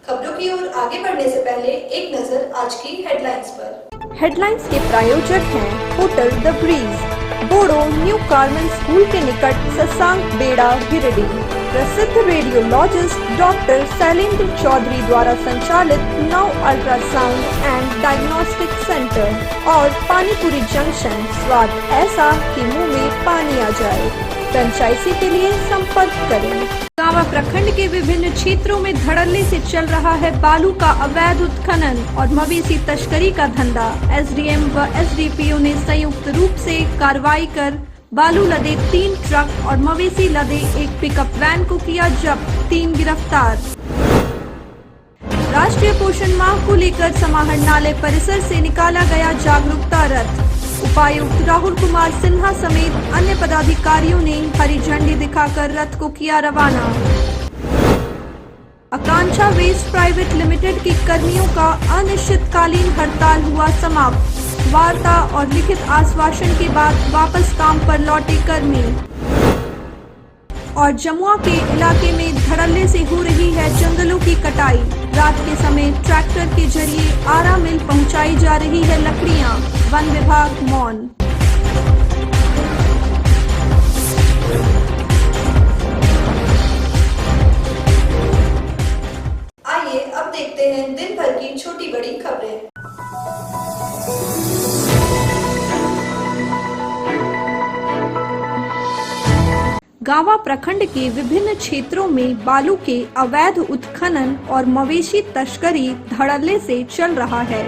खबरों की ओर आगे बढ़ने से पहले एक नजर आज की हेडलाइंस पर। हेडलाइंस के प्रायोजक हैं hotel the breeze, Bodo new Carmel school के निकट ससांग बेड़ा गिरिडीह। प्रसिद्ध रेडियोलॉजिस्ट डॉक्टर शैलेंद्र चौधरी द्वारा संचालित नव अल्ट्रासाउंड एंड डायग्नोस्टिक सेंटर और पानीपुरी जंक्शन, स्वाद ऐसा कि मुंह में पानी आ जाए। फ्रेंचाइजी के लिए संपर्क करें। गावा प्रखंड के विभिन्न क्षेत्रों में धड़ल्ले से चल रहा है बालू का अवैध उत्खनन और मवेशी तस्करी का धंधा। एसडीएम व एसडीपीओ ने संयुक्त रूप से कार्रवाई कर बालू लदे 3 ट्रक और मवेशी लदे एक पिकअप वैन को किया जब्त, 3 गिरफ्तार। राष्ट्रीय पोषण माह को लेकर समाहरणालय परिसर से निकाला गया जागरूकता रथ। उपायुक्त राहुल कुमार सिन्हा समेत अन्य पदाधिकारियों ने हरी झंडी दिखाकर रथ को किया रवाना। आकांक्षा वेस्ट प्राइवेट लिमिटेड के कर्मियों का अनिश्चितकालीन हड़ताल हुआ समाप्त। वार्ता और लिखित आश्वासन के बाद वापस काम पर लौटे कर्मी। और जमुआ के इलाके में धड़ल्ले से हो रही है जंगलों की कटाई। रात के समय ट्रैक्टर के जरिए आरा मिल पहुंचाई जा रही है लकड़ियां। वन विभाग मौन। आइए अब देखते हैं दिन भर की छोटी बड़ी खबरें। गावा प्रखंड के विभिन्न क्षेत्रों में बालू के अवैध उत्खनन और मवेशी तस्करी धड़ल्ले से चल रहा है।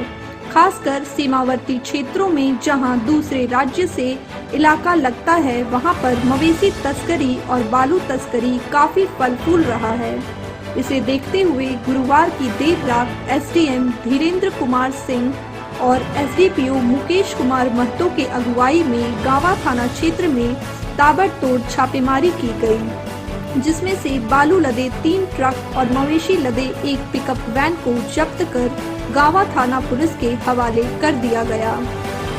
खासकर सीमावर्ती क्षेत्रों में जहां दूसरे राज्य से इलाका लगता है, वहां पर मवेशी तस्करी और बालू तस्करी काफी फल फूल रहा है। इसे देखते हुए गुरुवार की देर रात एसडीएम धीरेन्द्र कुमार सिंह और एसडीपीओ मुकेश कुमार महतो के अगुवाई में गावा थाना क्षेत्र में ताबड़तोड़ छापेमारी की गई, जिसमें से बालू लदे 3 ट्रक और मवेशी लदे एक पिकअप वैन को जब्त कर गावा थाना पुलिस के हवाले कर दिया गया।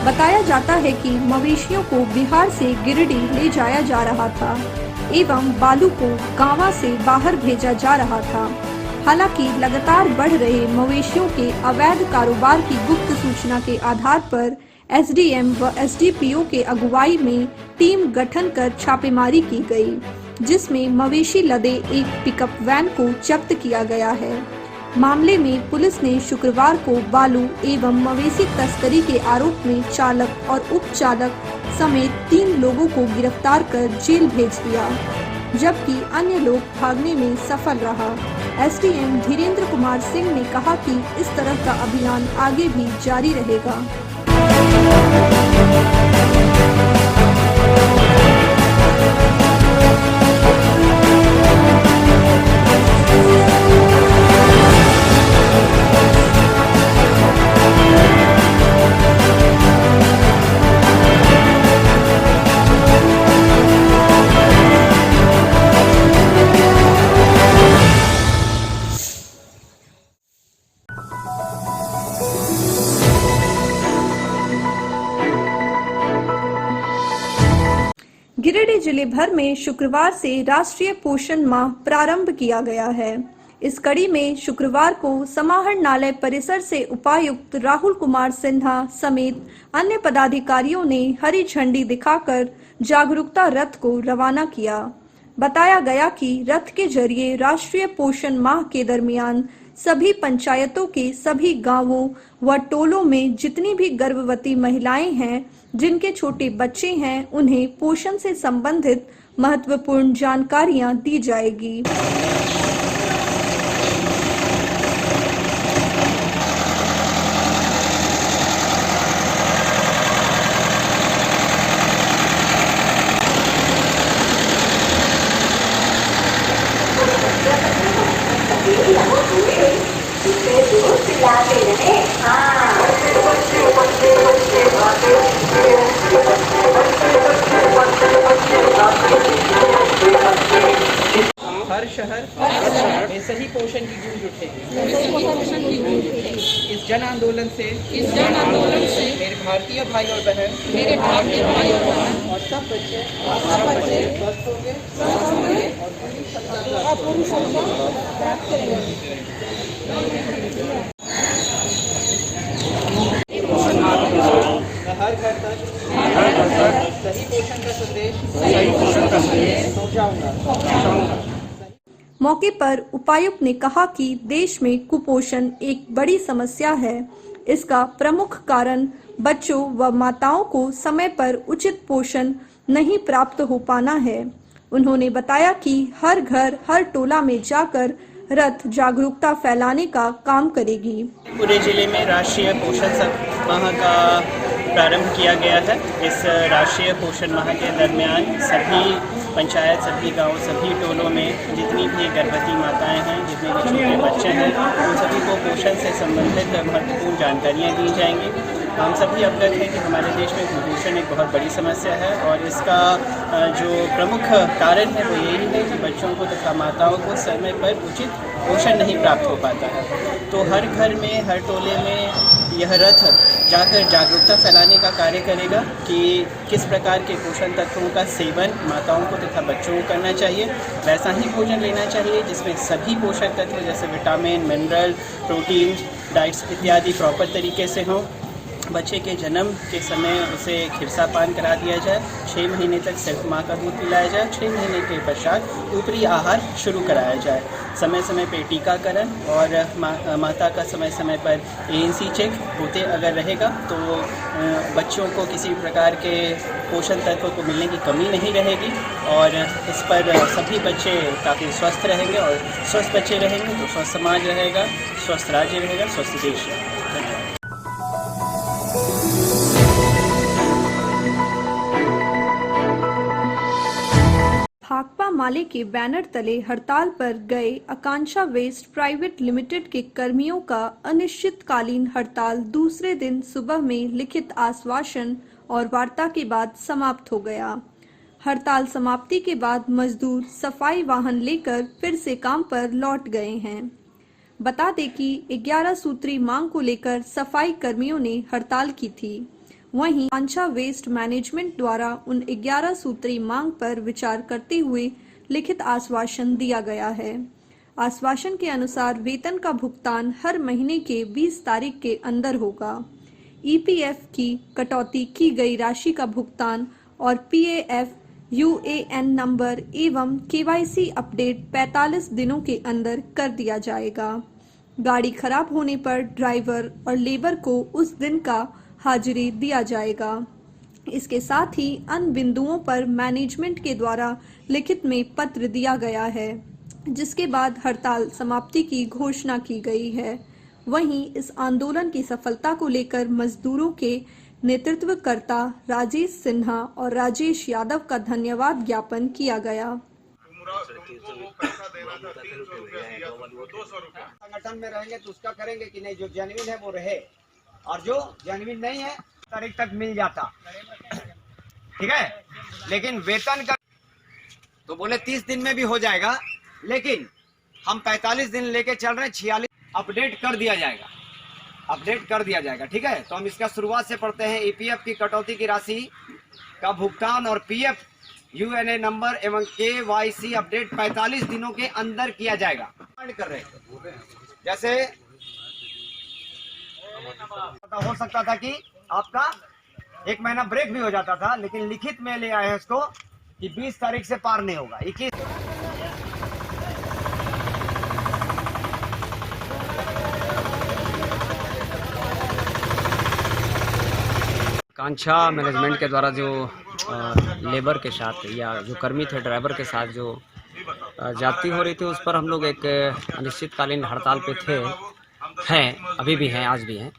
बताया जाता है कि मवेशियों को बिहार से गिरिडीह ले जाया जा रहा था एवं बालू को गावा से बाहर भेजा जा रहा था। हालांकि लगातार बढ़ रहे मवेशियों के अवैध कारोबार की गुप्त सूचना के आधार पर एसडीएम व एसडीपीओ के अगुवाई में टीम गठन कर छापेमारी की गई, जिसमें मवेशी लदे एक पिकअप वैन को जब्त किया गया है। मामले में पुलिस ने शुक्रवार को बालू एवं मवेशी तस्करी के आरोप में चालक और उपचालक समेत 3 लोगों को गिरफ्तार कर जेल भेज दिया, जबकि अन्य लोग भागने में सफल रहा। एसडीएम धीरेन्द्र कुमार सिंह ने कहा कि इस तरह का अभियान आगे भी जारी रहेगा। गिरिडीह जिले भर में शुक्रवार से राष्ट्रीय पोषण माह प्रारंभ किया गया है। इस कड़ी में शुक्रवार को समाहरणालय परिसर से उपायुक्त राहुल कुमार सिन्हा समेत अन्य पदाधिकारियों ने हरी झंडी दिखाकर जागरूकता रथ को रवाना किया। बताया गया कि रथ के जरिए राष्ट्रीय पोषण माह के दरमियान सभी पंचायतों के सभी गांवों व टोलों में जितनी भी गर्भवती महिलाएं हैं, जिनके छोटे बच्चे हैं, उन्हें पोषण से संबंधित महत्वपूर्ण जानकारियां दी जाएगी। हर शहर में सही पोषण की गूंज उठेगी। इस जन आंदोलन से मेरे भारतीय भाई और बहन और सब बच्चे स्वस्थ होंगे और पूरी सफलता प्राप्त करेंगे। मैं हर घर तक सही पोषण का संदेश पहुंचाऊंगा। मौके पर उपायुक्त ने कहा कि देश में कुपोषण एक बड़ी समस्या है। इसका प्रमुख कारण बच्चों व माताओं को समय पर उचित पोषण नहीं प्राप्त हो पाना है। उन्होंने बताया कि हर घर हर टोला में जाकर रथ जागरूकता फैलाने का काम करेगी। पूरे जिले में राष्ट्रीय पोषण माह का प्रारंभ किया गया है। इस राष्ट्रीय पोषण माह के दरमियान सभी पंचायत, सभी गांव, सभी टोलों में जितनी भी गर्भवती माताएं हैं, जितने भी छोटे बच्चे हैं, उन सभी को पोषण से संबंधित महत्वपूर्ण जानकारियाँ दी जाएंगी। हम सभी अवगत हैं कि हमारे देश में कुपोषण एक बहुत बड़ी समस्या है और इसका जो प्रमुख कारण है वो यही है कि बच्चों को तथा माताओं को समय पर उचित पोषण नहीं प्राप्त हो पाता है। तो हर घर में, हर टोले में यह रथ जाकर जागरूकता फैलाने का कार्य करेगा कि किस प्रकार के पोषण तत्वों का सेवन माताओं को तथा बच्चों को करना चाहिए। वैसा ही भोजन लेना चाहिए जिसमें सभी पोषक तत्व जैसे विटामिन, मिनरल, प्रोटीन, डाइट्स इत्यादि प्रॉपर तरीके से हों। बच्चे के जन्म के समय उसे खिरसा पान करा दिया जाए, 6 महीने तक सिर्फ माँ का दूध पिलाया जाए, 6 महीने के पश्चात ऊपरी आहार शुरू कराया जाए। समय समय पर टीकाकरण और माता का समय समय पर ANC चेक होते अगर रहेगा तो बच्चों को किसी प्रकार के पोषण तत्वों को मिलने की कमी नहीं रहेगी और इस पर सभी बच्चे काफ़ी स्वस्थ रहेंगे और स्वस्थ बच्चे रहेंगे तो स्वस्थ समाज रहेगा, स्वस्थ राज्य रहेगा, स्वस्थ देश रहेगा। भाकपा माले के बैनर तले हड़ताल पर गए आकांक्षा वेस्ट प्राइवेट लिमिटेड के कर्मियों का अनिश्चितकालीन हड़ताल दूसरे दिन सुबह में लिखित आश्वासन और वार्ता के बाद समाप्त हो गया। हड़ताल समाप्ति के बाद मजदूर सफाई वाहन लेकर फिर से काम पर लौट गए हैं। बता दें कि 11 सूत्री मांग को लेकर सफाई कर्मियों ने हड़ताल की थी। वहीं आकांक्षा वेस्ट मैनेजमेंट द्वारा उन 11 सूत्री मांग पर विचार करते हुए लिखित आश्वासन दिया गया है। आश्वासन के अनुसार वेतन का भुगतान हर महीने के 20 तारीख के अंदर होगा। EPF की कटौती की गई राशि का भुगतान और PAF, UAN नंबर एवं KYC अपडेट 45 दिनों के अंदर कर दिया जाएगा। गाड़ी खराब होने पर ड्राइवर और लेबर को उस दिन का हाजिरी दिया जाएगा। इसके साथ ही अन्य बिंदुओं पर मैनेजमेंट के द्वारा लिखित में पत्र दिया गया है, जिसके बाद हड़ताल समाप्ति की घोषणा की गई है। वहीं इस आंदोलन की सफलता को लेकर मजदूरों के नेतृत्वकर्ता राजेश सिन्हा और राजेश यादव का धन्यवाद ज्ञापन किया गया। संगठन में रहेंगे तो उसका करेंगे कि नहीं, जो जेन्युइन है वो रहे और जो जेन्युइन नहीं है तारीख तक मिल जाता, ठीक है। लेकिन वेतन का तो बोले 30 दिन में भी हो जाएगा, लेकिन हम 45 दिन लेके चल रहे हैं। 46 अपडेट कर दिया जाएगा, अपडेट कर दिया जाएगा, ठीक है। तो हम इसका शुरुआत से पढ़ते हैं। EPF की कटौती की राशि का भुगतान और PF UNA नंबर एवं KYC अपडेट 45 दिनों के अंदर किया जाएगा। कर रहे हैं जैसे हो सकता था कि आपका 1 महीना ब्रेक भी हो जाता था, लेकिन लिखित में ले आए हैं इसको कि 20 तारीख से पार नहीं होगा। 21 आकांक्षा मैनेजमेंट के द्वारा जो लेबर के साथ या जो कर्मी थे ड्राइवर के साथ जो जाती हो रही थी, उस पर हम लोग एक अनिश्चितकालीन हड़ताल पे थे, हैं, अभी भी हैं, आज भी हैं।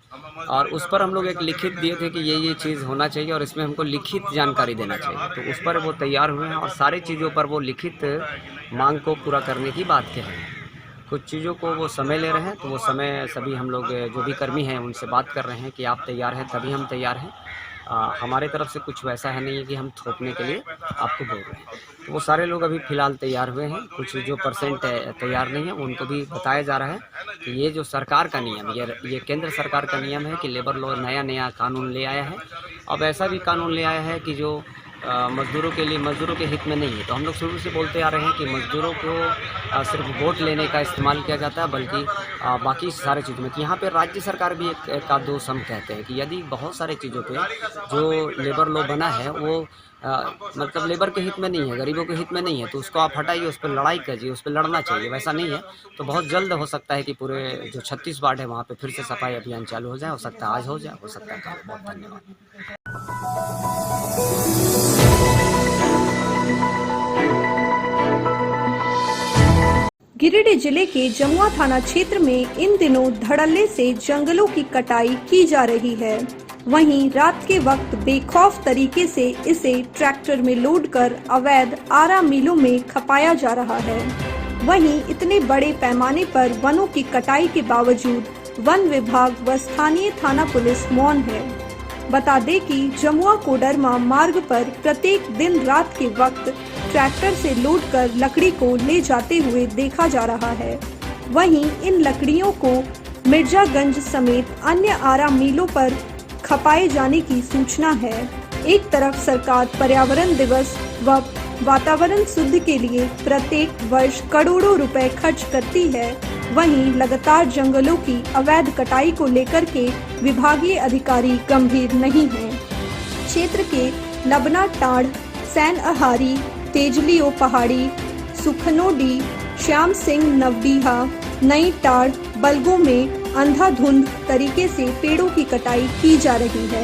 और उस पर हम लोग एक लिखित दिए थे कि ये चीज़ होना चाहिए और इसमें हमको लिखित जानकारी देना चाहिए। तो उस पर वो तैयार हुए हैं और सारी चीज़ों पर वो लिखित मांग को पूरा करने की बात कह रहे हैं। कुछ चीज़ों को वो समय ले रहे हैं, तो वो समय सभी हम लोग जो भी कर्मी हैं उनसे बात कर रहे हैं कि आप तैयार हैं तभी हम तैयार हैं। हमारे तरफ से कुछ वैसा है नहीं है कि हम थोपने के लिए आपको बोल रहे हैं। तो वो सारे लोग अभी फ़िलहाल तैयार हुए हैं। कुछ जो परसेंट तैयार नहीं है उनको भी बताया जा रहा है कि ये जो सरकार का नियम, ये केंद्र सरकार का नियम है कि लेबर लॉ नया कानून ले आया है। अब ऐसा भी कानून ले आया है कि जो मज़दूरों के लिए, मज़दूरों के हित में नहीं है। तो हम लोग शुरू से बोलते आ रहे हैं कि मज़दूरों को सिर्फ वोट लेने का इस्तेमाल किया जाता है, बल्कि बाकी सारे चीज़ों में। तो यहाँ पे राज्य सरकार भी एक का दोष हम कहते हैं कि यदि बहुत सारे चीज़ों पे जो लेबर लॉ बना है वो मतलब लेबर के हित में नहीं है, गरीबों के हित में नहीं है, तो उसको आप हटाइए, उस पर लड़ाई कीजिए, उस पर लड़ना चाहिए। वैसा नहीं है तो बहुत जल्द हो सकता है कि पूरे जो 36 वार्ड है वहाँ पे फिर से सफाई अभियान चालू हो जाए। हो सकता है आज हो जाए, हो सकता है कल। बहुत धन्यवाद। गिरिडीह जिले के जमुआ थाना क्षेत्र में इन दिनों धड़ल्ले से जंगलों की कटाई की जा रही है। वहीं रात के वक्त बेखौफ तरीके से इसे ट्रैक्टर में लोड कर अवैध आरा मिलों में खपाया जा रहा है। वहीं इतने बड़े पैमाने पर वनों की कटाई के बावजूद वन विभाग व स्थानीय थाना पुलिस मौन है। बता दें कि जमुआ कोडरमा मार्ग पर प्रत्येक दिन रात के वक्त ट्रैक्टर से लोड कर लकड़ी को ले जाते हुए देखा जा रहा है। वहीं इन लकड़ियों को मिर्जागंज समेत अन्य आरा मिलों पर खपाए जाने की सूचना है। एक तरफ सरकार पर्यावरण दिवस व वातावरण शुद्ध के लिए प्रत्येक वर्ष करोड़ों रुपए खर्च करती है, वहीं लगातार जंगलों की अवैध कटाई को लेकर के विभागीय अधिकारी गंभीर नहीं हैं। क्षेत्र के लबना टाड़, सैन अहारी, तेजलियो पहाड़ी, सुखनोडी, श्याम सिंह नवडीहा, नई टाड़, बलगों में अंधाधुंध तरीके से पेड़ों की कटाई की जा रही है।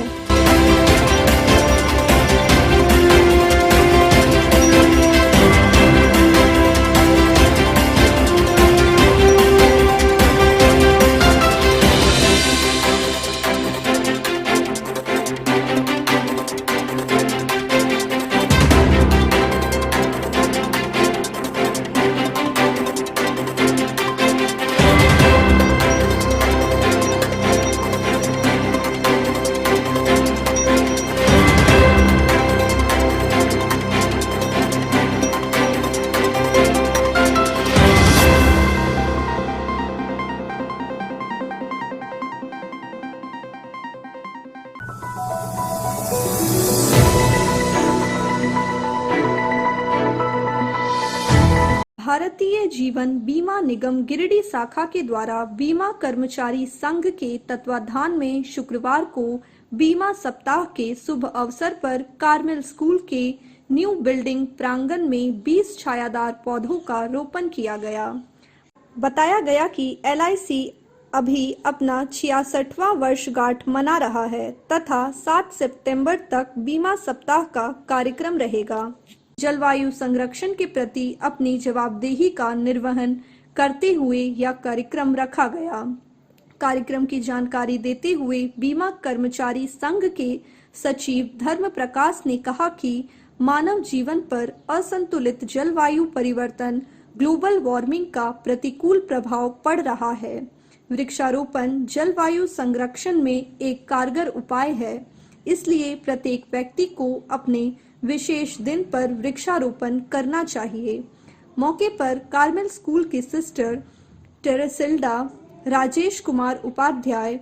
भारतीय जीवन बीमा निगम गिरिडीह शाखा के द्वारा बीमा कर्मचारी संघ के तत्वाधान में शुक्रवार को बीमा सप्ताह के शुभ अवसर पर कार्मेल स्कूल के न्यू बिल्डिंग प्रांगण में 20 छायादार पौधों का रोपण किया गया। बताया गया कि LIC अभी अपना 66वां वर्षगांठ मना रहा है तथा 7 सितंबर तक बीमा सप्ताह का कार्यक्रम रहेगा। जलवायु संरक्षण के प्रति अपनी जवाबदेही का निर्वहन करते हुए यह कार्यक्रम रखा गया। कार्यक्रम की जानकारी देते हुए बीमा कर्मचारी संघ के सचिव धर्म प्रकाश ने कहा कि मानव जीवन पर असंतुलित जलवायु परिवर्तन, ग्लोबल वार्मिंग का प्रतिकूल प्रभाव पड़ रहा है। वृक्षारोपण जलवायु संरक्षण में एक कारगर उपाय है, इसलिए प्रत्येक व्यक्ति को अपने विशेष दिन पर वृक्षारोपण करना चाहिए। मौके पर कार्मेल स्कूल की सिस्टर टेरेसिल्डा, राजेश कुमार उपाध्याय,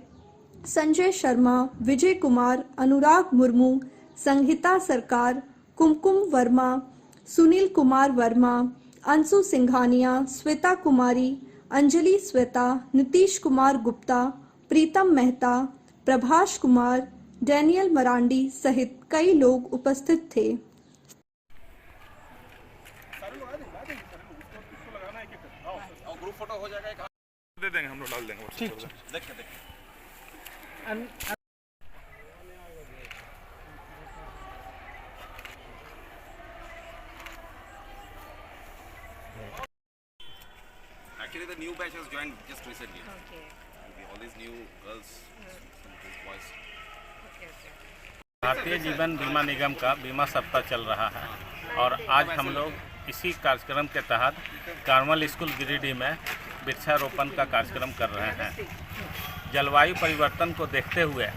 संजय शर्मा, विजय कुमार, अनुराग मुर्मू, संहिता सरकार, कुमकुम वर्मा, सुनील कुमार वर्मा, अंशु सिंघानिया, श्वेता कुमारी, अंजलि श्वेता, नीतीश कुमार गुप्ता, प्रीतम मेहता, प्रभाष कुमार, डैनियल मरांडी सहित कई लोग उपस्थित थे। ग्रुप फोटो हो जाएगा, दे देंगे, हम लोग डाल देंगे। ठीक, देखिए Actually, the new batch has joined just recently. Okay. All these new girls, some boys. Bharatiya Jeevan बीमा निगम का बीमा सप्ताह चल रहा है और आज हम लोग इसी कार्यक्रम के तहत कार्मेल स्कूल गिरिडीह में वृक्षारोपण का कार्यक्रम कर रहे हैं। जलवायु परिवर्तन को देखते हुए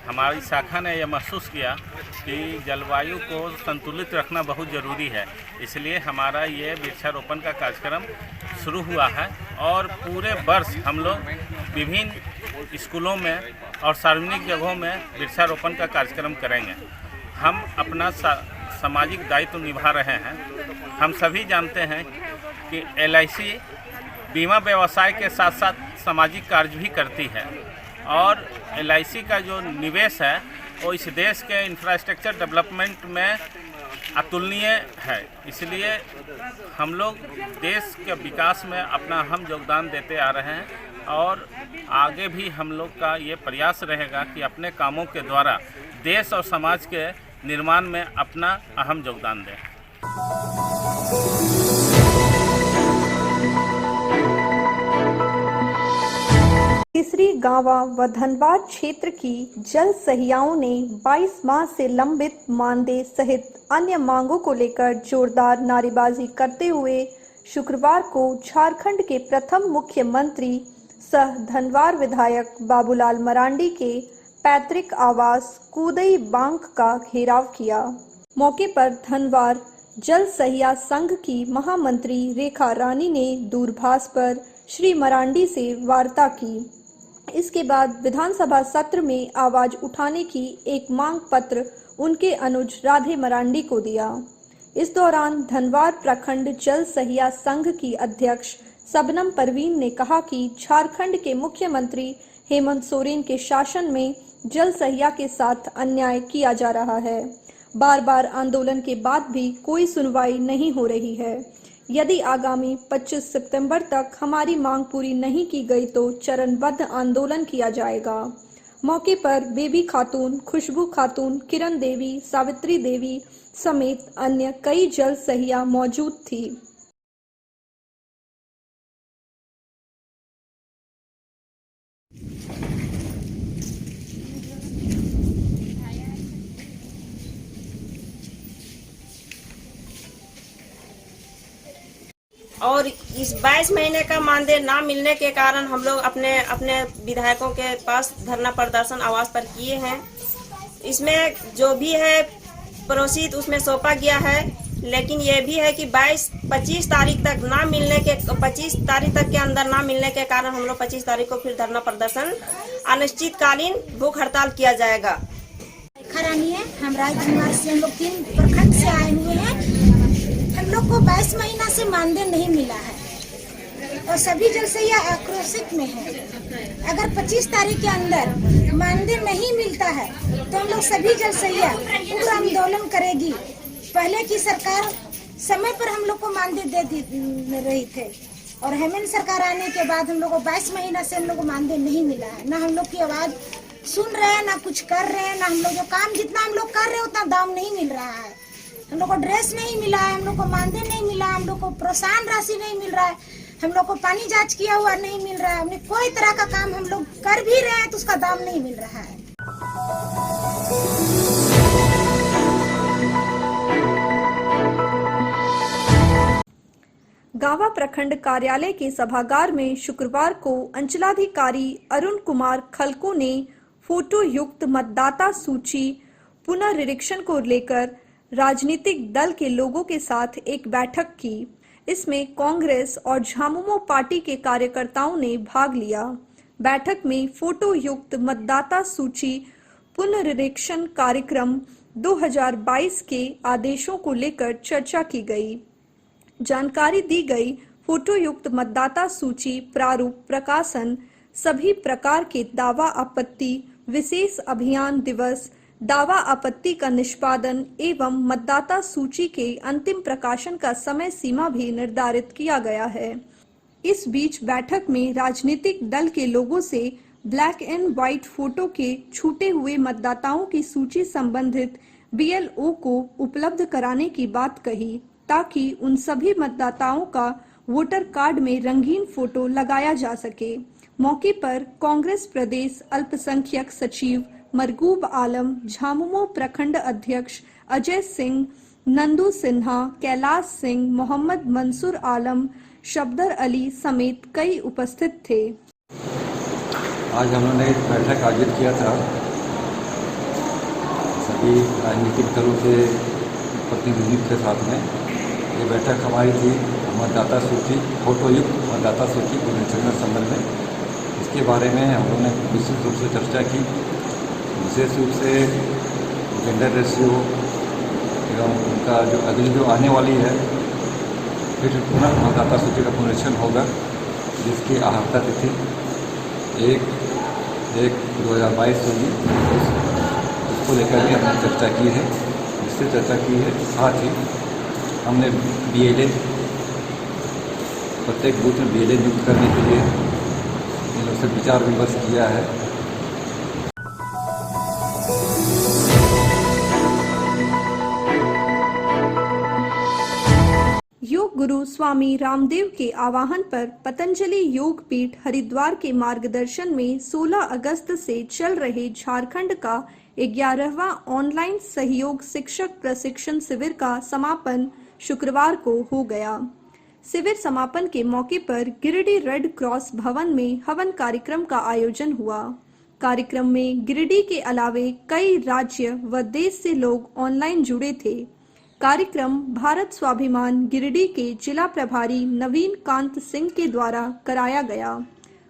हमारी शाखा ने यह महसूस किया कि जलवायु को संतुलित रखना बहुत ज़रूरी है, इसलिए हमारा ये वृक्षारोपण का कार्यक्रम शुरू हुआ है और पूरे वर्ष हम लोग विभिन्न स्कूलों में और सार्वजनिक जगहों में वृक्षारोपण का कार्यक्रम करेंगे। हम अपना सामाजिक दायित्व निभा रहे हैं। हम सभी जानते हैं कि LIC बीमा व्यवसाय के साथ साथ सामाजिक कार्य भी करती है और LIC का जो निवेश है वो इस देश के इंफ्रास्ट्रक्चर डेवलपमेंट में अतुलनीय है। इसलिए हम लोग देश के विकास में अपना अहम योगदान देते आ रहे हैं और आगे भी हम लोग का ये प्रयास रहेगा कि अपने कामों के द्वारा देश और समाज के निर्माण में अपना अहम योगदान दें। तीसरी गांवा व धनबाद क्षेत्र की जल सहियाओं ने 22 माह से लंबित मानदेय सहित अन्य मांगों को लेकर जोरदार नारेबाजी करते हुए शुक्रवार को झारखंड के प्रथम मुख्यमंत्री सह धनवार विधायक बाबूलाल मरांडी के पैतृक आवास कूदई बांक का घेराव किया। मौके पर धनवार जल सहिया संघ की महामंत्री रेखा रानी ने दूरभाष पर श्री मरांडी से वार्ता की। इसके बाद विधानसभा सत्र में आवाज उठाने की एक मांग पत्र उनके अनुज राधे मरांडी को दिया। इस दौरान धनवार प्रखंड जल सहिया संघ की अध्यक्ष सबनम परवीन ने कहा कि झारखंड के मुख्यमंत्री हेमंत सोरेन के शासन में जल सहिया के साथ अन्याय किया जा रहा है। बार बार आंदोलन के बाद भी कोई सुनवाई नहीं हो रही है। यदि आगामी 25 सितंबर तक हमारी मांग पूरी नहीं की गई तो चरणबद्ध आंदोलन किया जाएगा। मौके पर बेबी खातून, खुशबू खातून, किरण देवी, सावित्री देवी समेत अन्य कई जल सहिया मौजूद थी। और इस 22 महीने का मानदेय ना मिलने के कारण हम लोग अपने विधायकों के पास धरना प्रदर्शन आवास पर किए हैं। इसमें जो भी है प्रोसीड उसमें सौंपा गया है, लेकिन ये भी है कि 25 तारीख तक ना मिलने के 25 तारीख तक के अंदर ना मिलने के कारण हम लोग 25 तारीख को फिर धरना प्रदर्शन अनिश्चितकालीन भूख हड़ताल किया जाएगा। खरानी है, हम राजकुमार से हम लोग 3 प्रखंड से आए हुए हैं। हम लोग को 22 महीना से मानदेय नहीं मिला है और सभी जल सहिया आक्रोशित में है। अगर 25 तारीख के अंदर मानदेय नहीं मिलता है तो हम लोग सभी जल सहिया पूरा आंदोलन करेगी। पहले की सरकार समय पर हम लोग को मानदेय दे रही थे और हेमंत सरकार आने के बाद हम लोग को 22 महीना से हम लोग को मानदेय नहीं मिला है। ना हम लोग की आवाज सुन रहे हैं, ना कुछ कर रहे हैं, ना हम लोग जो काम जितना हम लोग कर रहे हैं उतना दाम नहीं मिल रहा है। हम लोग को ड्रेस नहीं मिला है, हम लोग को मानदेय नहीं मिला, हम लोग को प्रोत्साहन राशि नहीं मिल रहा है, हम लोग को पानी जांच किया हुआ नहीं मिल रहा है। हमने कोई तरह का काम हम लोग कर भी रहे हैं तो उसका दाम नहीं मिल रहा है। गांवा प्रखंड कार्यालय के सभागार में शुक्रवार को अंचलाधिकारी अरुण कुमार खलको ने फोटो युक्त मतदाता सूची पुनर्निरीक्षण को लेकर राजनीतिक दल के लोगों के साथ एक बैठक की। इसमें कांग्रेस और झामुमो पार्टी के कार्यकर्ताओं ने भाग लिया। बैठक में फोटो युक्त मतदाता सूची पुनर्निरीक्षण कार्यक्रम 2022 के आदेशों को लेकर चर्चा की गई। जानकारी दी गई। फोटो युक्त मतदाता सूची प्रारूप प्रकाशन, सभी प्रकार के दावा आपत्ति, विशेष अभियान दिवस, दावा आपत्ति का निष्पादन एवं मतदाता सूची के अंतिम प्रकाशन का समय सीमा भी निर्धारित किया गया है। इस बीच बैठक में राजनीतिक दल के लोगों से ब्लैक एंड व्हाइट फोटो के छूटे हुए मतदाताओं की सूची संबंधित BLO को उपलब्ध कराने की बात कही, ताकि उन सभी मतदाताओं का वोटर कार्ड में रंगीन फोटो लगाया जा सके। मौके पर कांग्रेस प्रदेश अल्पसंख्यक सचिव मरगूब आलम, झामुमो प्रखंड अध्यक्ष अजय सिंह, नंदू सिन्हा, कैलाश सिंह, मोहम्मद मंसूर आलम, शब्दर अली समेत कई उपस्थित थे। आज हमने एक बैठक आयोजित किया था। सभी राजनीतिक दलों के प्रतिनिधियों के साथ में ये बैठक हमारी थी मतदाता सूची, फोटोयुक्त मतदाता सूची पुनरीक्षण संबंध में। इसके बारे में हम लोगों ने विशेष रूप से चर्चा की। विशेष रूप से जेंडर रेशियो एवं उनका जो अगली जो आने वाली है फिर पुनः मतदाता सूची का पुनरीक्षण होगा, जिसकी आहर्ता तिथि 1/1/2022 होगी। उसको लेकर भी हमने चर्चा की है, इससे चर्चा की है। साथ ही हमने BLA प्रत्येक बूथ में BLA नियुक्त करने के लिए इन लोग से विचार विमर्श किया है। योग गुरु स्वामी रामदेव के आह्वान पर पतंजलि योग पीठ हरिद्वार के मार्गदर्शन में 16 अगस्त से चल रहे झारखंड का 11वां ऑनलाइन सहयोग शिक्षक प्रशिक्षण शिविर का समापन शुक्रवार को हो गया। शिविर समापन के मौके पर गिरिडीह रेड क्रॉस भवन में हवन कार्यक्रम का आयोजन हुआ। कार्यक्रम में गिरिडीह के अलावे कई राज्य व देश से लोग ऑनलाइन जुड़े थे। कार्यक्रम भारत स्वाभिमान गिरिडीह के जिला प्रभारी नवीन कांत सिंह के द्वारा कराया गया।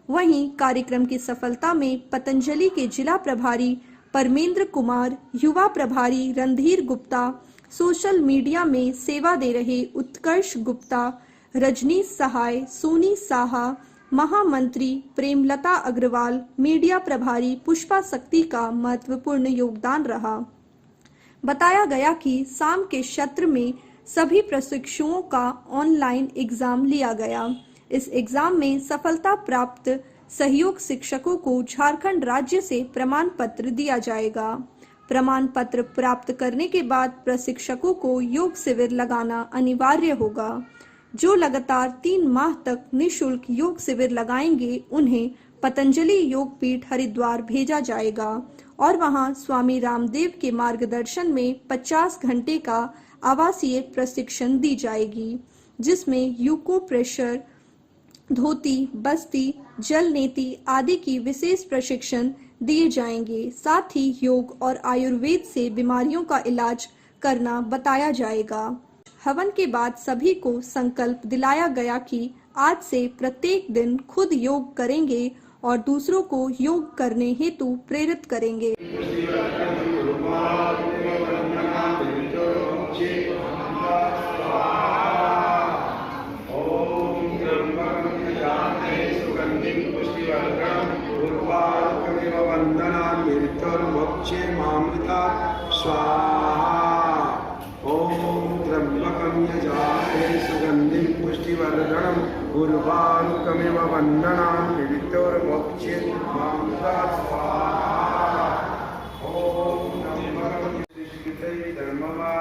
वहीं कार्यक्रम की सफलता में पतंजलि के जिला प्रभारी परमेंद्र कुमार, युवा प्रभारी रणधीर गुप्ता, सोशल मीडिया में सेवा दे रहे उत्कर्ष गुप्ता, रजनीश सहाय, सोनी साहा, महामंत्री प्रेमलता अग्रवाल, मीडिया प्रभारी पुष्पा शक्ति का महत्वपूर्ण योगदान रहा। बताया गया कि शाम के सत्र में सभी प्रशिक्षुओं का ऑनलाइन एग्जाम लिया गया। इस एग्जाम में सफलता प्राप्त सहयोग शिक्षकों को झारखंड राज्य से प्रमाण पत्र दिया जाएगा। प्रमाण पत्र प्राप्त करने के बाद प्रशिक्षकों को योग शिविर लगाना अनिवार्य होगा। जो लगातार 3 माह तक निःशुल्क योग शिविर लगाएंगे उन्हें पतंजलि योग पीठ हरिद्वार भेजा जाएगा और वहां स्वामी रामदेव के मार्गदर्शन में 50 घंटे का आवासीय प्रशिक्षण दी जाएगी, जिसमें यूको प्रेशर, धोती, बस्ती, जल नीति आदि की विशेष प्रशिक्षण दिए जाएंगे। साथ ही योग और आयुर्वेद से बीमारियों का इलाज करना बताया जाएगा। हवन के बाद सभी को संकल्प दिलाया गया कि आज से प्रत्येक दिन खुद योग करेंगे और दूसरों को योग करने हेतु प्रेरित करेंगे। उर्वारुकमिव वन्दनां मृत्योर्मोक्षे मामृता स्वाहा। ॐ नमः भगवते धर्मवा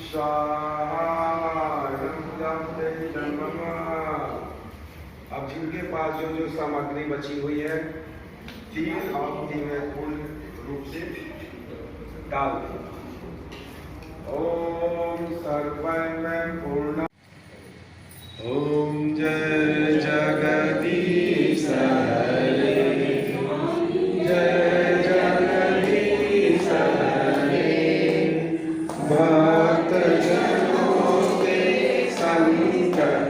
स्वाहा नमस्ते धर्मवा। अब जिनके पास जो सामग्री बची हुई है 3 आहुति में पूर्ण रूप से डाल दें। ओम सर्वं पूर्ण। ओम जय जगदीश हरे, जय जगदीश हरे। भक्त जनों के संकट,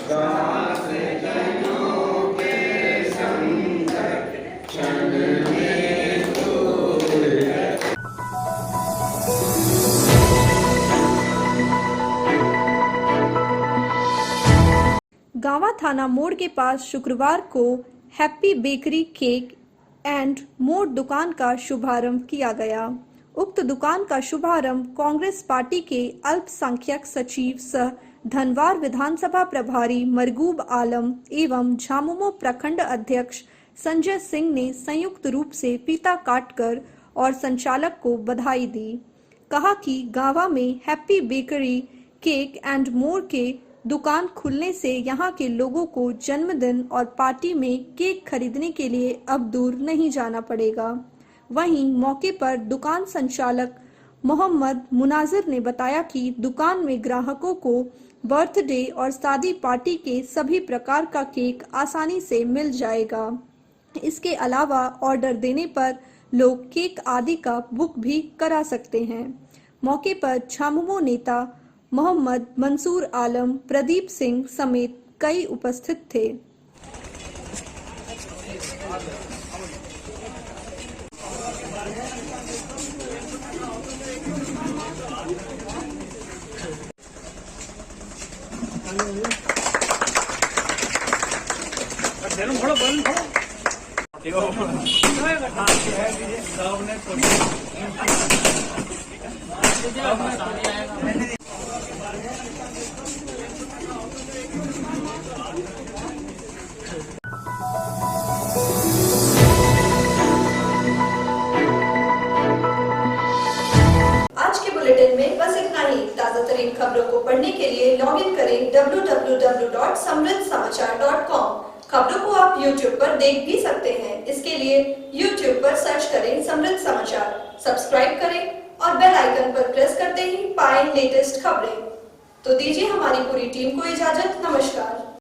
दास जनों के संकट क्षण में दूर है। गांवा थाना मोड़ के पास शुक्रवार को happy bakery cake and more दुकान का शुभारंभ किया गया। उक्त दुकान का शुभारंभ कांग्रेस पार्टी के अल्पसंख्यक सचिव सह धनवार विधानसभा प्रभारी मरगूब आलम एवं झामुमो प्रखंड अध्यक्ष संजय सिंह ने संयुक्त रूप से फीता काटकर और संचालक को बधाई दी। कहा कि गांवा में happy bakery cake and more के दुकान खुलने से यहां के लोगों को जन्मदिन और पार्टी में केक खरीदने के लिए अब दूर नहीं जाना पड़ेगा। वहीं मौके पर दुकान संचालक मोहम्मद मुनाजिर ने बताया कि दुकान में ग्राहकों को बर्थडे और शादी पार्टी के सभी प्रकार का केक आसानी से मिल जाएगा। इसके अलावा ऑर्डर देने पर लोग केक आदि का बुक भी करा सकते हैं। मौके पर झामुमो नेता मोहम्मद मंसूर आलम, प्रदीप सिंह समेत कई उपस्थित थे। आज के बुलेटिन में बस इतना ही। ताजा तरीन खबरों को पढ़ने के लिए लॉग इन करें www.samriddhsamachar.com। खबरों को आप YouTube पर देख भी सकते हैं। इसके लिए YouTube पर सर्च करें समृद्ध समाचार, सब्सक्राइब करें और बेल आइकन पर प्रेस करते ही पाएं लेटेस्ट खबरें। तो दीजिए हमारी पूरी टीम को इजाजत। नमस्कार।